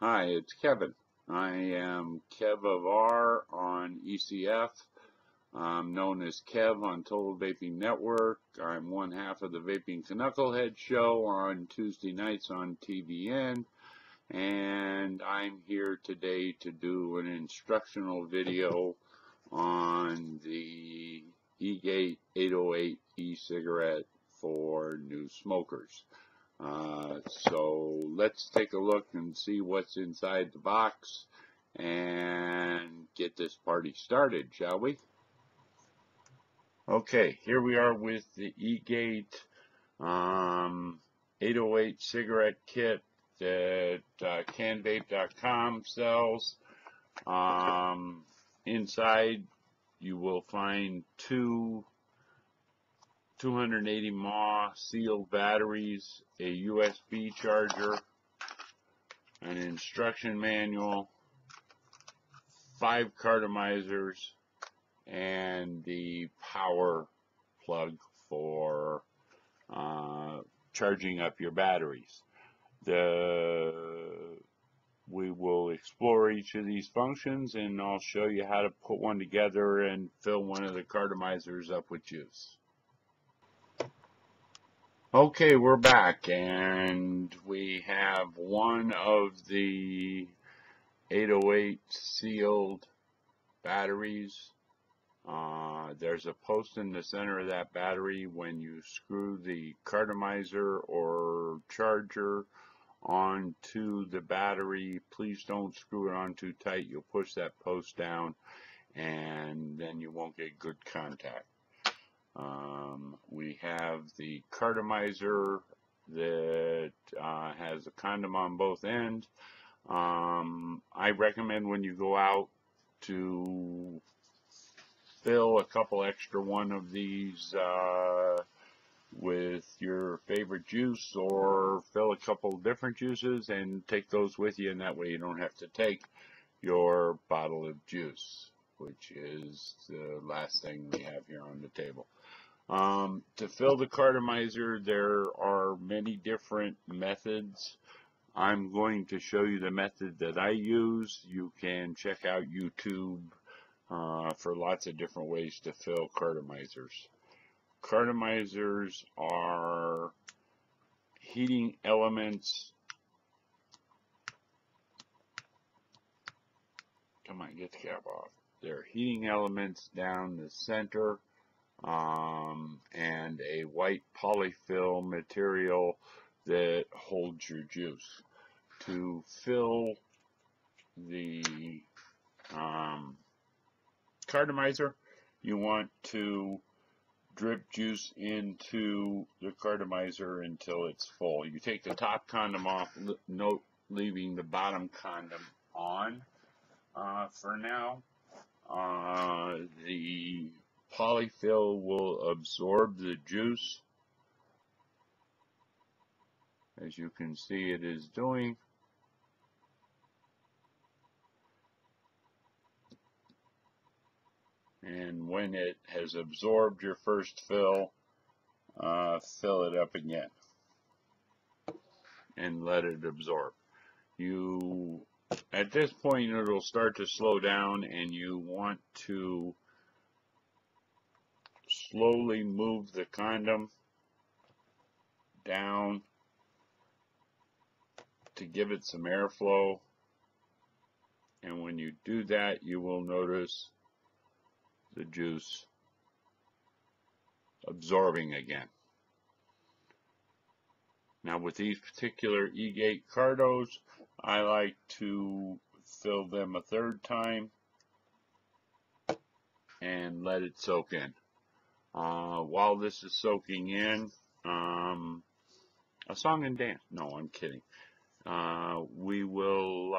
Hi, it's Kevin. I am Kev of R on ECF. I'm known as Kev on Total Vaping Network. I'm one half of the Vaping Knucklehead show on Tuesday nights on TVN. And I'm here today to do an instructional video on the Eagate 808 e-cigarette for new smokers. So let's take a look and see what's inside the box and get this party started, shall we? Okay, here we are with the Eagate 808 cigarette kit that canvape.com sells. Inside you will find two 280 mAh sealed batteries, a USB charger, an instruction manual, 5 cartomizers, and the power plug for charging up your batteries. We will explore each of these functions, and I'll show you how to put one together and fill one of the cartomizers up with juice. Okay, we're back, and we have one of the 808 sealed batteries. There's a post in the center of that battery. When you screw the cartomizer or charger onto the battery, please don't screw it on too tight. You'll push that post down, and then you won't get good contact. We have the cartomizer that has a condom on both ends. I recommend when you go out to fill a couple extra one of these with your favorite juice, or fill a couple different juices and take those with you, and that way you don't have to take your bottle of juice, which is the last thing we have here on the table. To fill the cartomizer, there are many different methods. I'm going to show you the method that I use. You can check out YouTube for lots of different ways to fill cartomizers. Cartomizers are heating elements. Come on, get the cap off. They're heating elements down the center. And a white polyfill material that holds your juice. To fill the cartomizer, you want to drip juice into the cartomizer until it's full. You take the top condom off, leaving the bottom condom on for now. The polyfill will absorb the juice, as you can see it is doing. And when it has absorbed your first fill, fill it up again and let it absorb. At this point, it'll start to slow down, and you want to slowly move the condom down to give it some airflow, and when you do that, you will notice the juice absorbing again. Now, with these particular Eagate cartos, I like to fill them a third time and let it soak in. While this is soaking in, a song and dance. No, I'm kidding. We will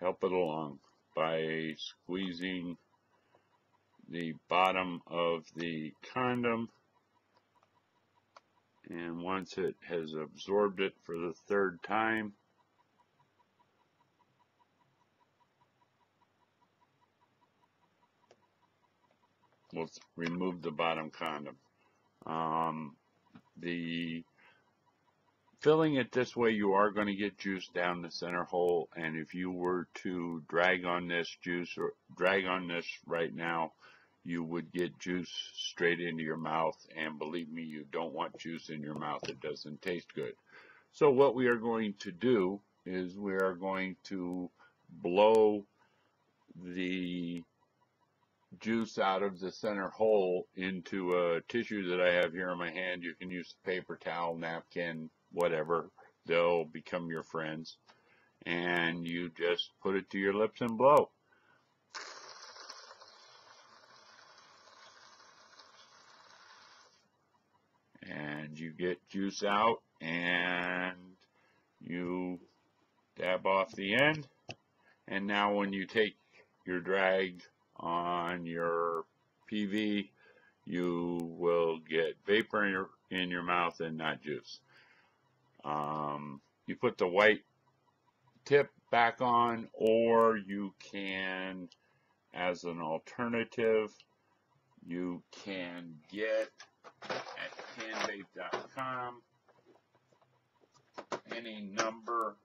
help it along by squeezing the bottom of the condom, and once it has absorbed it for the third time, we'll remove the bottom condom. The filling it this way, you are going to get juice down the center hole, and if you were to drag on this juice or drag on this right now, you would get juice straight into your mouth, and believe me, you don't want juice in your mouth. It doesn't taste good. So what we are going to do is we are going to blow the juice out of the center hole into a tissue that I have here in my hand. You can use a paper towel, napkin, whatever. They'll become your friends. And you just put it to your lips and blow. And you get juice out, and you dab off the end. And now when you take your drag on your PV, you will get vapor in your mouth and not juice. You put the white tip back on, or you can, as an alternative, you can get at canvape.com any number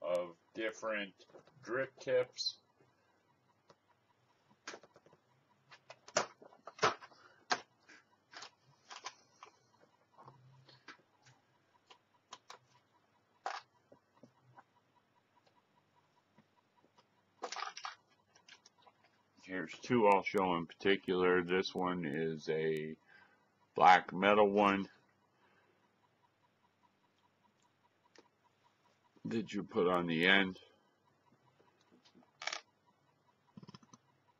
of different drip tips. Here's two I'll show in particular. This one is a black metal one that you put on the end.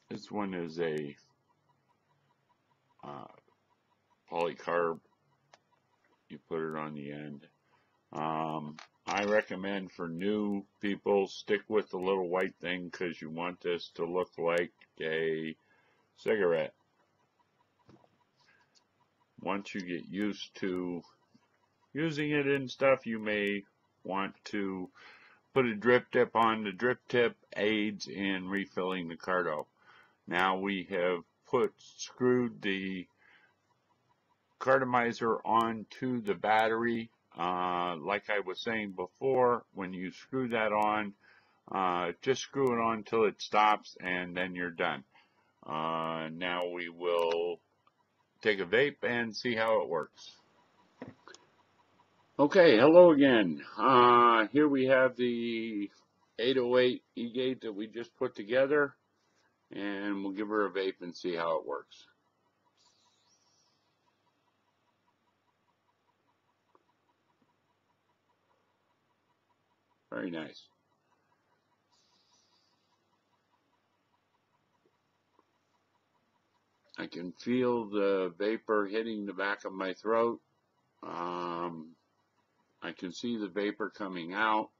This one is a polycarb. You put it on the end. I recommend for new people, stick with the little white thing because you want this to look like a cigarette. Once you get used to using it and stuff, you may want to put a drip tip on. The drip tip aids in refilling the cardo. Now we have screwed the cartomizer onto the battery. Like I was saying before, when you screw that on, just screw it on until it stops, and then you're done. Now we will take a vape and see how it works. Okay, hello again. Here we have the 808 Eagate that we just put together, and we'll give her a vape and see how it works. Very nice. I can feel the vapor hitting the back of my throat. I can see the vapor coming out.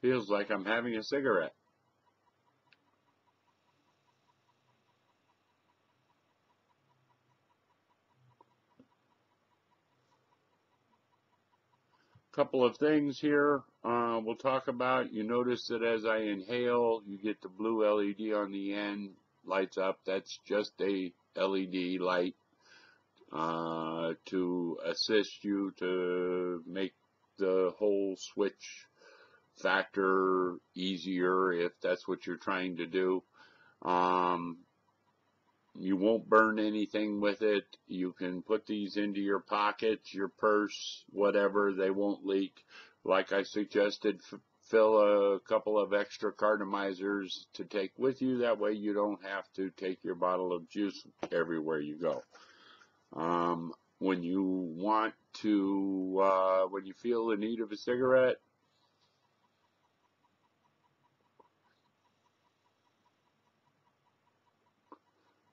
Feels like I'm having a cigarette. Couple of things here we'll talk about. You notice that as I inhale, you get the blue LED on the end, lights up. That's just a LED light to assist you to make the whole switch factor easier if that's what you're trying to do. You won't burn anything with it. You can put these into your pockets, your purse, whatever. They won't leak. Like I suggested, fill a couple of extra cartomizers to take with you. That way you don't have to take your bottle of juice everywhere you go. When you want to, when you feel the need of a cigarette,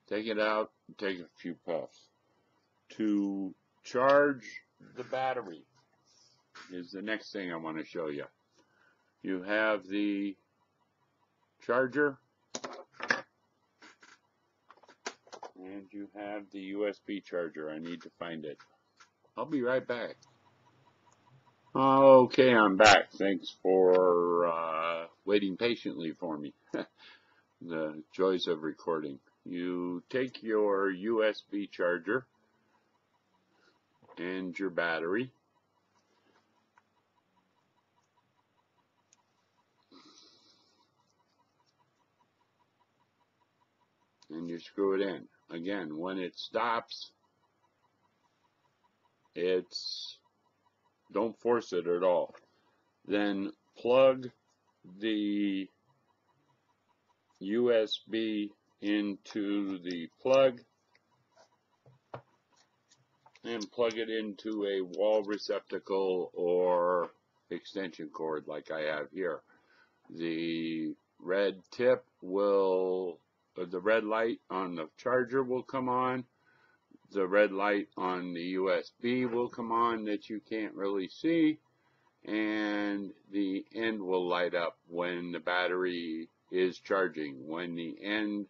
take it out and take a few puffs. To charge the battery is the next thing I want to show you. You have the charger and you have the USB charger. I need to find it. I'll be right back. Okay, I'm back. Thanks for waiting patiently for me. The joys of recording. You take your USB charger and your battery, and you screw it in. Again, when it stops, don't force it at all. Then plug the USB into the plug and plug it into a wall receptacle or extension cord like I have here. The red tip the red light on the charger will come on. The red light on the USB will come on that you can't really see, and the end will light up when the battery is charging. When the end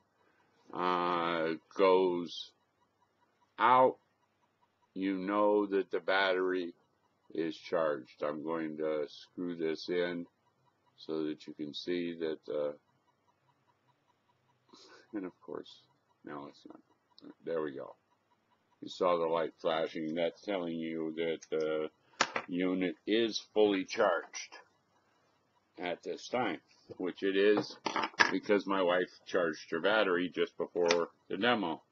goes out, you know that the battery is charged. I'm going to screw this in so that you can see that, and of course, no, it's not. There we go. You saw the light flashing. That's telling you that the unit is fully charged at this time, which it is because my wife charged her battery just before the demo,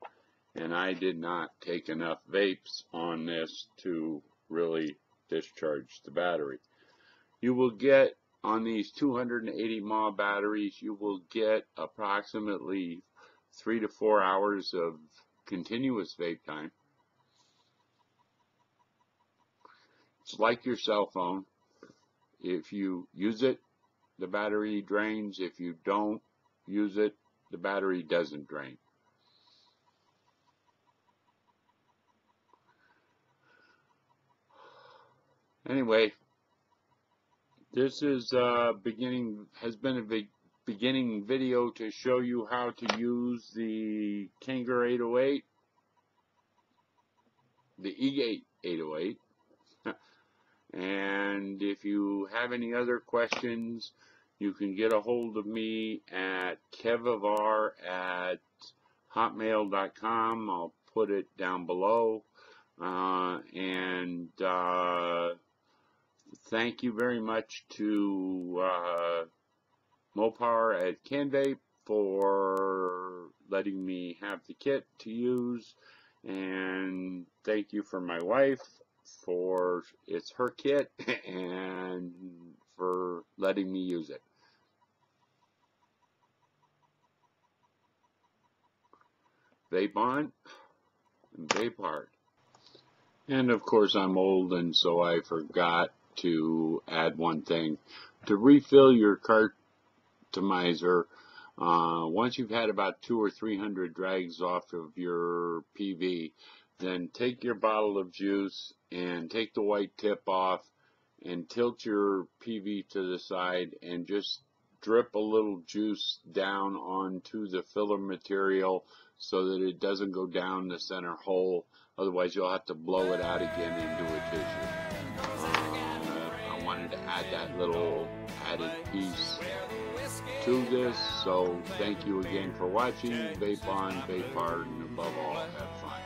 and I did not take enough vapes on this to really discharge the battery. You will get, on these 280 mAh batteries, you will get approximately 3 to 4 hours of continuous vape time. It's like your cell phone. If you use it, the battery drains. If you don't use it, the battery doesn't drain. Anyway, this is has been a beginning video to show you how to use the Kangaroo 808, the Eagate 808. And if you have any other questions, you can get a hold of me at kevavar@hotmail.com. I'll put it down below. Thank you very much to Mopar at CanVape for letting me have the kit to use, and thank you for my wife for it's her kit and for letting me use it. Vape on and vape hard. And of course I'm old, and so I forgot to add one thing. To refill your cartomizer, once you've had about 200 or 300 drags off of your PV, then take your bottle of juice and take the white tip off and tilt your PV to the side and just drip a little juice down onto the filler material so that it doesn't go down the center hole. Otherwise you'll have to blow it out again into a tissue. I wanted to add that little added piece to this, so thank you again for watching. Vape on, vape hard, and above all, have fun.